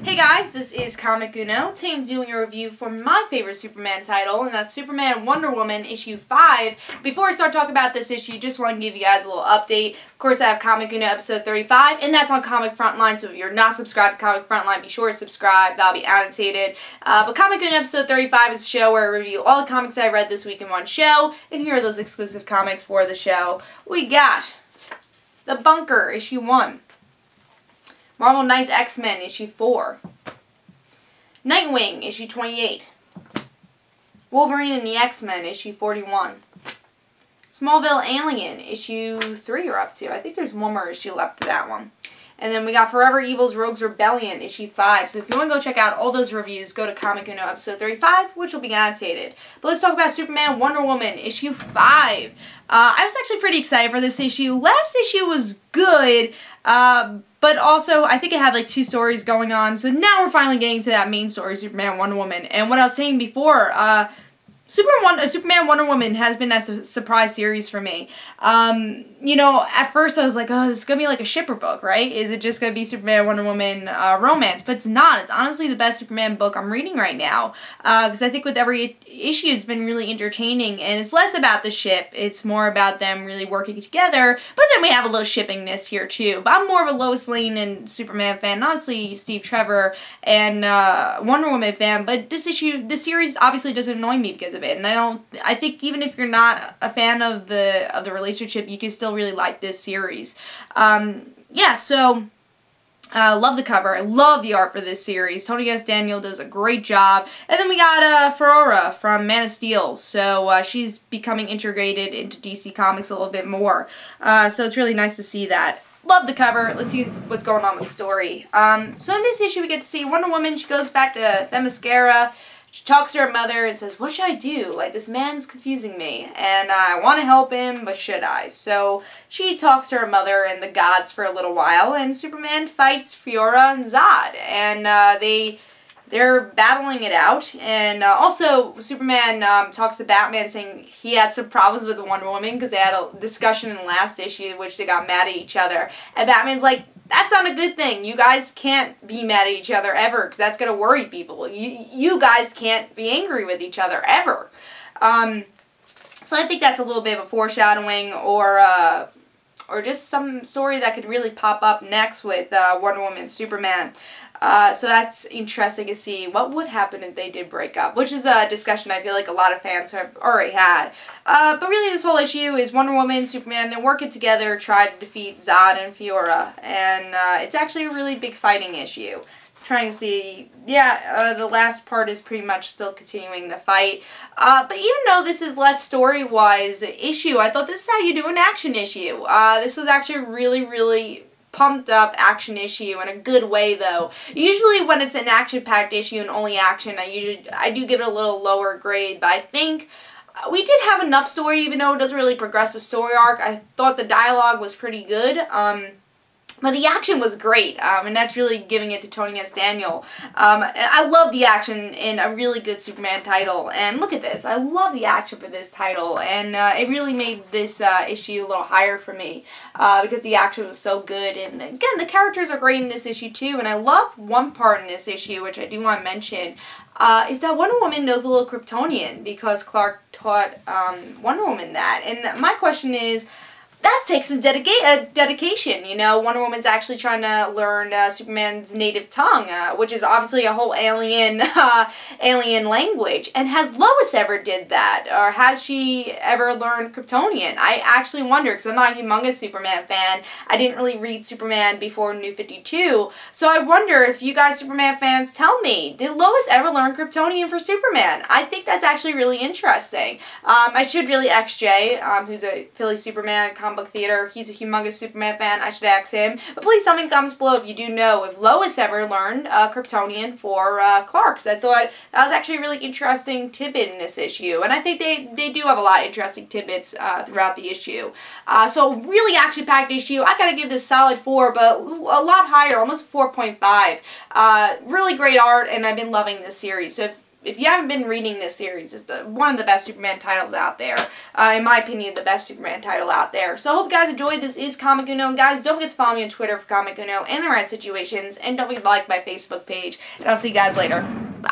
Hey guys, this is Comic Uno. Today I'm doing a review for my favorite Superman title, and that's Superman Wonder Woman issue 5. Before I start talking about this issue, just want to give you guys a little update. Of course, I have Comic Uno episode 35, and that's on Comic Frontline, so if you're not subscribed to Comic Frontline, be sure to subscribe. That'll be annotated. But Comic Uno episode 35 is a show where I review all the comics I read this week in one show, and here are those exclusive comics for the show. We got The Bunker, issue 1. Marvel Knights X-Men, issue 4. Nightwing, issue 28. Wolverine and the X-Men, issue 41. Smallville Alien, issue 3 you're up to. I think there's one more issue left to that one. And then we got Forever Evil's Rogues Rebellion, issue 5. So if you want to go check out all those reviews, go to Comic Uno episode 35, which will be annotated. But let's talk about Superman Wonder Woman, issue 5. I was actually pretty excited for this issue. Last issue was good, but also, I think it had like 2 stories going on, so now we're finally getting to that main story, Superman Wonder Woman. And what I was saying before, Superman Wonder Woman has been a surprise series for me. You know, at first I was like, oh, this is going to be like a shipper book, right? Is it just going to be Superman Wonder Woman romance? But it's not. It's honestly the best Superman book I'm reading right now. Because I think with every issue it's been really entertaining. And it's less about the ship. It's more about them really working together. But then we have a little shippingness here too. But I'm more of a Lois Lane and Superman fan. Honestly, Steve Trevor and Wonder Woman fan. But this series obviously doesn't annoy me because of it. And I think even if you're not a fan of the relationship, you can still really like this series. Yeah, so love the cover. I love the art for this series. Tony S. Daniel does a great job. And then we got Ferrara from Man of Steel. So she's becoming integrated into DC Comics a little bit more. So it's really nice to see that. Love the cover. Let's see what's going on with the story. So in this issue we get to see Wonder Woman. She goes back to Themyscira. She talks to her mother and says, what should I do? Like, this man's confusing me, and I want to help him, but should I? So she talks to her mother and the gods for a little while, and Superman fights Fiora and Zod, and they're battling it out. And also, Superman talks to Batman saying he had some problems with Wonder Woman because they had a discussion in the last issue in which they got mad at each other. And Batman's like, that's not a good thing. You guys can't be mad at each other ever because that's going to worry people. You guys can't be angry with each other ever. So I think that's a little bit of a foreshadowing or just some story that could really pop up next with Wonder Woman and Superman. So that's interesting to see what would happen if they did break up, which is a discussion I feel like a lot of fans have already had. But really this whole issue is Wonder Woman and Superman, they're working together, try to defeat Zod and Fiora, and it's actually a really big fighting issue. Trying to see, yeah, the last part is pretty much still continuing the fight. But even though this is less story-wise issue, I thought this is how you do an action issue. This was actually really pumped up action issue in a good way though. Usually when it's an action-packed issue and only action, I do give it a little lower grade, but I think we did have enough story even though it doesn't really progress the story arc. I thought the dialogue was pretty good. But the action was great, and that's really giving it to Tony S. Daniel. I love the action in a really good Superman title, and look at this. I love the action for this title, and it really made this issue a little higher for me, because the action was so good, and again, the characters are great in this issue too, and I love one part in this issue, which I do want to mention, is that Wonder Woman knows a little Kryptonian, because Clark taught Wonder Woman that, and my question is, that takes some dedication, you know. Wonder Woman's actually trying to learn Superman's native tongue, which is obviously a whole alien language. And has Lois ever did that? Or has she ever learned Kryptonian? I actually wonder, because I'm not a humongous Superman fan. I didn't really read Superman before New 52. So I wonder if you guys Superman fans tell me, did Lois ever learn Kryptonian for Superman? I think that's actually really interesting. I should really ask Jay, who's a Philly Superman book theater. He's a humongous Superman fan. I should ask him. But please tell me in the comments below if you do know if Lois ever learned Kryptonian for Clark. So I thought that was actually a really interesting tidbit in this issue. And I think they do have a lot of interesting tidbits throughout the issue. So really action-packed issue. I gotta give this solid 4, but a lot higher, almost 4.5. Really great art, and I've been loving this series. So if if you haven't been reading this series, it's one of the best Superman titles out there. In my opinion, the best Superman title out there. So I hope you guys enjoyed. This is Comic Uno. And guys, don't forget to follow me on Twitter for Comic Uno and the Red Situations. And don't forget to like my Facebook page. And I'll see you guys later. Bye.